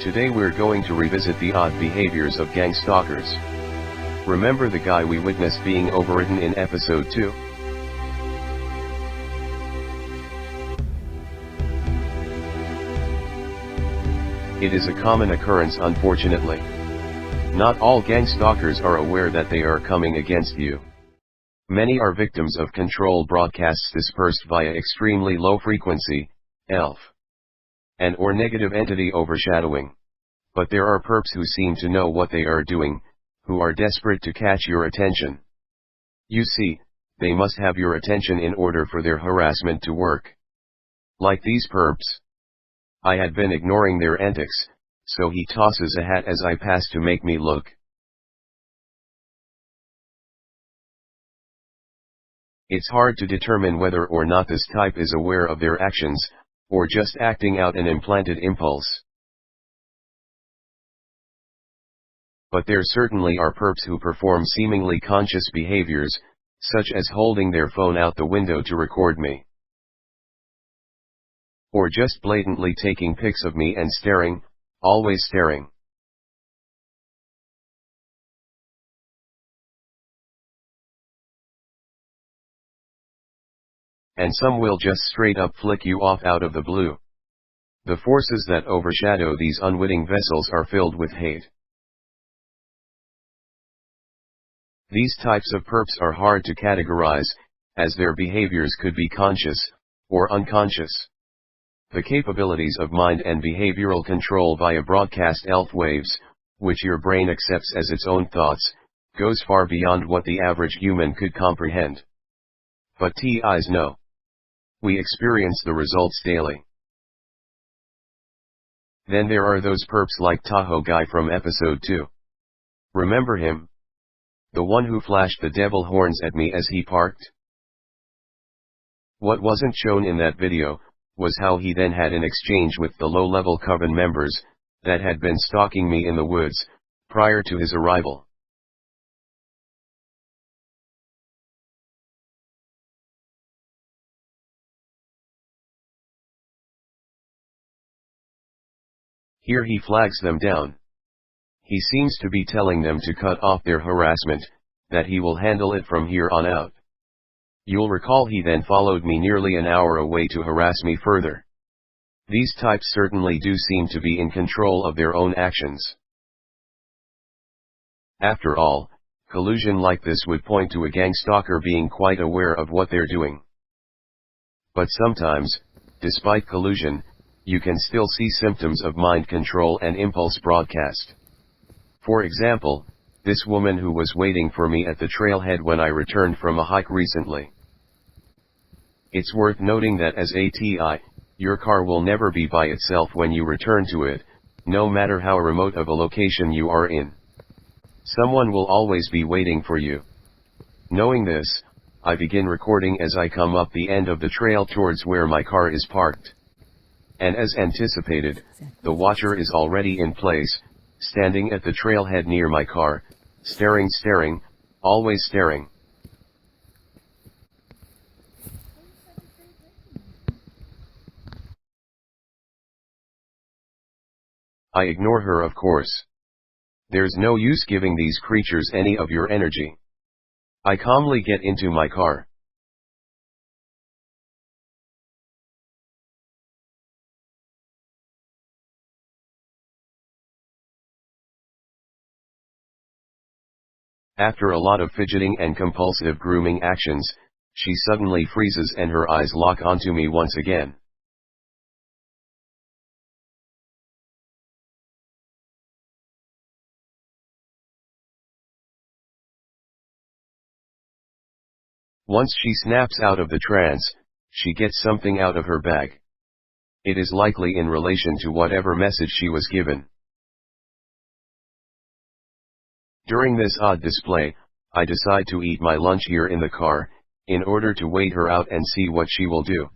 Today we're going to revisit the odd behaviors of gangstalkers. Remember the guy we witnessed being overridden in episode 2? It is a common occurrence, unfortunately. Not all gangstalkers are aware that they are coming against you. Many are victims of control broadcasts dispersed via extremely low frequency, ELF, and or negative entity overshadowing. But there are perps who seem to know what they are doing, who are desperate to catch your attention. You see, they must have your attention in order for their harassment to work. Like these perps. I had been ignoring their antics, so he tosses a hat as I pass to make me look. It's hard to determine whether or not this type is aware of their actions, or just acting out an implanted impulse. But there certainly are perps who perform seemingly conscious behaviors, such as holding their phone out the window to record me. Or just blatantly taking pics of me and staring, always staring. And some will just straight up flick you off out of the blue. The forces that overshadow these unwitting vessels are filled with hate. These types of perps are hard to categorize, as their behaviors could be conscious, or unconscious. The capabilities of mind and behavioral control via broadcast ELF waves, which your brain accepts as its own thoughts, goes far beyond what the average human could comprehend. But TIs know. We experience the results daily. Then there are those perps like Tahoe guy from episode 2. Remember him? The one who flashed the devil horns at me as he parked? What wasn't shown in that video, was how he then had an exchange with the low-level coven members, that had been stalking me in the woods, prior to his arrival. Here he flags them down. He seems to be telling them to cut off their harassment, that he will handle it from here on out. You'll recall he then followed me nearly an hour away to harass me further. These types certainly do seem to be in control of their own actions. After all, collusion like this would point to a gangstalker being quite aware of what they're doing. But sometimes, despite collusion, you can still see symptoms of mind control and impulse broadcast. For example, this woman who was waiting for me at the trailhead when I returned from a hike recently. It's worth noting that as a TI, your car will never be by itself when you return to it, no matter how remote of a location you are in. Someone will always be waiting for you. Knowing this, I begin recording as I come up the end of the trail towards where my car is parked. And as anticipated, the watcher is already in place, standing at the trailhead near my car, staring, always staring. I ignore her, of course. There's no use giving these creatures any of your energy. I calmly get into my car. After a lot of fidgeting and compulsive grooming actions, she suddenly freezes and her eyes lock onto me once again. Once she snaps out of the trance, she gets something out of her bag. It is likely in relation to whatever message she was given. During this odd display, I decide to eat my lunch here in the car, in order to wait her out and see what she will do.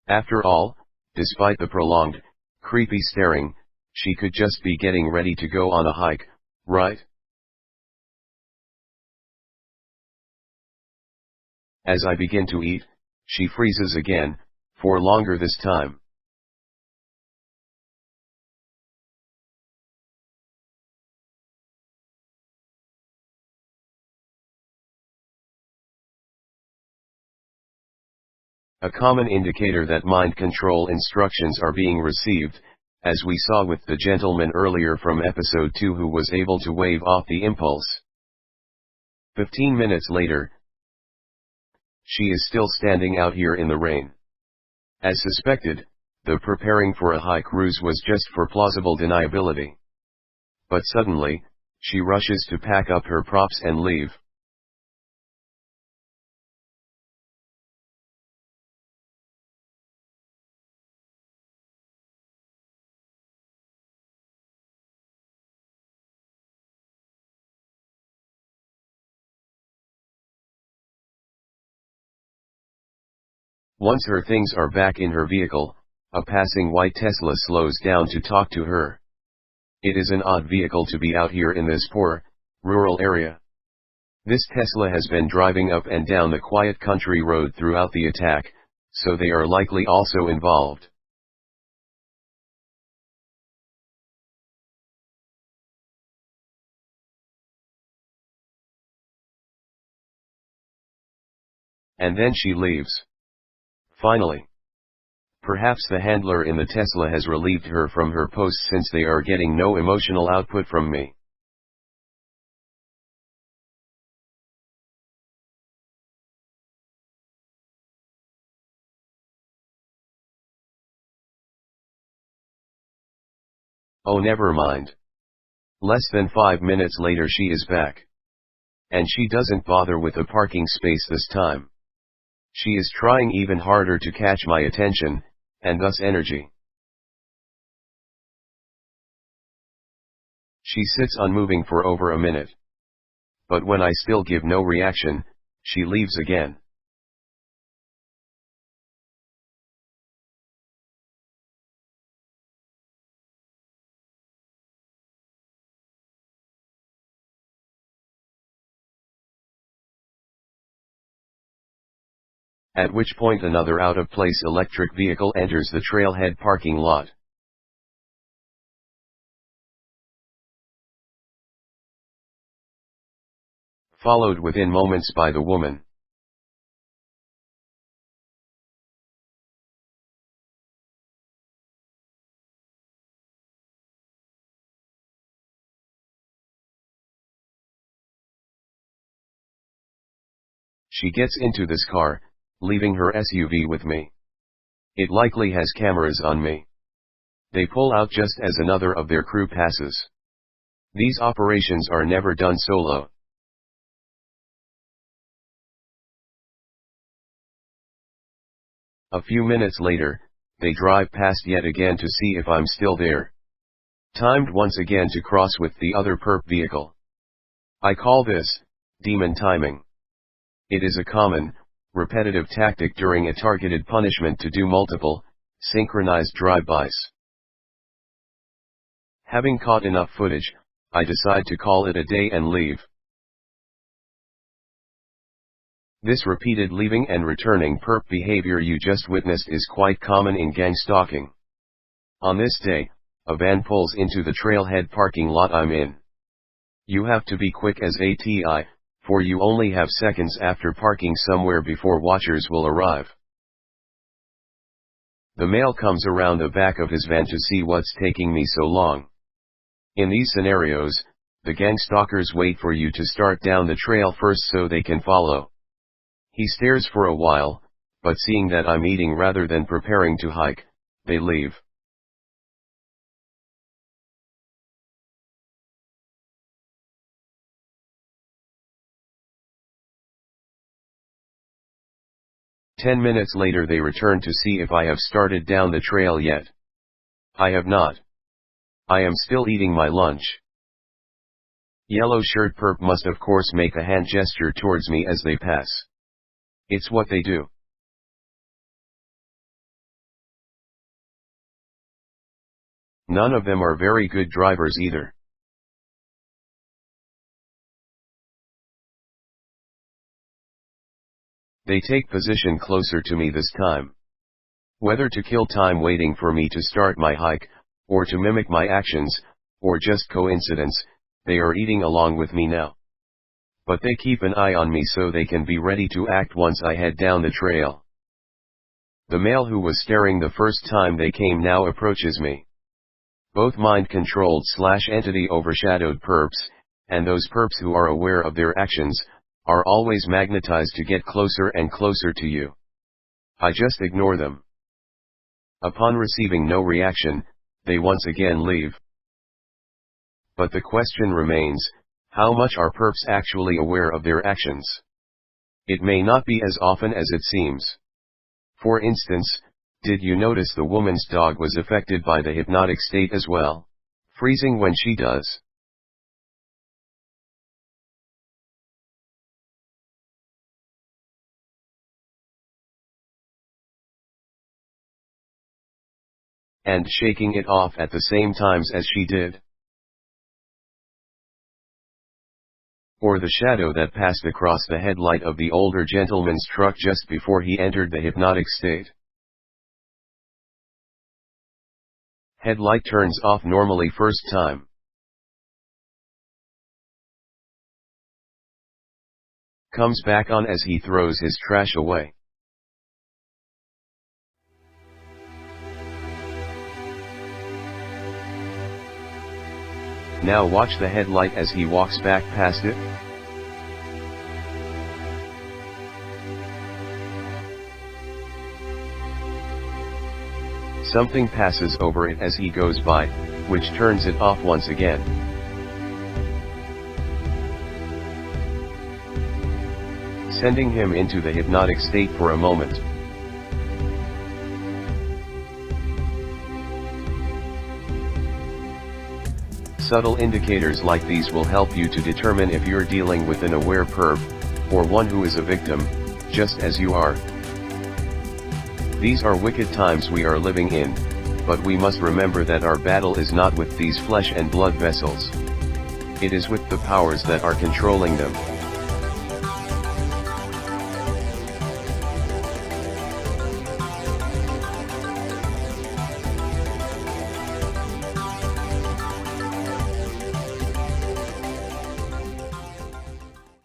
After all, despite the prolonged, creepy staring, she could just be getting ready to go on a hike, right? As I begin to eat, she freezes again, for longer this time. A common indicator that mind control instructions are being received, as we saw with the gentleman earlier from episode 2 who was able to wave off the impulse. 15 minutes later, she is still standing out here in the rain. As suspected, the preparing for a hike ruse was just for plausible deniability. But suddenly, she rushes to pack up her props and leave. Once her things are back in her vehicle, a passing white Tesla slows down to talk to her. It is an odd vehicle to be out here in this poor, rural area. This Tesla has been driving up and down the quiet country road throughout the attack, so they are likely also involved. And then she leaves. Finally. Perhaps the handler in the Tesla has relieved her from her post since they are getting no emotional output from me. Oh, never mind. Less than 5 minutes later she is back. And she doesn't bother with a parking space this time. She is trying even harder to catch my attention, and thus energy. She sits unmoving for over a minute. But when I still give no reaction, she leaves again. At which point another out-of-place electric vehicle enters the trailhead parking lot. Followed within moments by the woman. She gets into this car, leaving her SUV with me. It likely has cameras on me. They pull out just as another of their crew passes. These operations are never done solo. A few minutes later, they drive past yet again to see if I'm still there. Timed once again to cross with the other perp vehicle. I call this demon timing. It is a common, repetitive tactic during a targeted punishment to do multiple, synchronized drive-bys. Having caught enough footage, I decide to call it a day and leave. This repeated leaving and returning perp behavior you just witnessed is quite common in gang stalking. On this day, a van pulls into the trailhead parking lot I'm in. You have to be quick as ATI, for you only have seconds after parking somewhere before watchers will arrive. The male comes around the back of his van to see what's taking me so long. In these scenarios, the gang stalkers wait for you to start down the trail first so they can follow. He stares for a while, but seeing that I'm eating rather than preparing to hike, they leave. "10 minutes later they return to see if I have started down the trail yet. I have not. I am still eating my lunch. Yellow shirt perp must of course make a hand gesture towards me as they pass. It's what they do. None of them are very good drivers either. They take position closer to me this time. Whether to kill time waiting for me to start my hike, or to mimic my actions, or just coincidence, they are eating along with me now. But they keep an eye on me so they can be ready to act once I head down the trail. The male who was staring the first time they came now approaches me. Both mind-controlled / entity overshadowed perps, and those perps who are aware of their actions, are always magnetized to get closer and closer to you. I just ignore them. Upon receiving no reaction, they once again leave. But the question remains, how much are perps actually aware of their actions? It may not be as often as it seems. For instance, did you notice the woman's dog was affected by the hypnotic state as well, freezing when she does? And shaking it off at the same times as she did? Or the shadow that passed across the headlight of the older gentleman's truck just before he entered the hypnotic state? Headlight turns off normally first time. Comes back on as he throws his trash away. Now watch the headlight as he walks back past it. Something passes over it as he goes by, which turns it off once again. Sending him into the hypnotic state for a moment. Subtle indicators like these will help you to determine if you're dealing with an aware perp, or one who is a victim, just as you are. These are wicked times we are living in, but we must remember that our battle is not with these flesh and blood vessels. It is with the powers that are controlling them.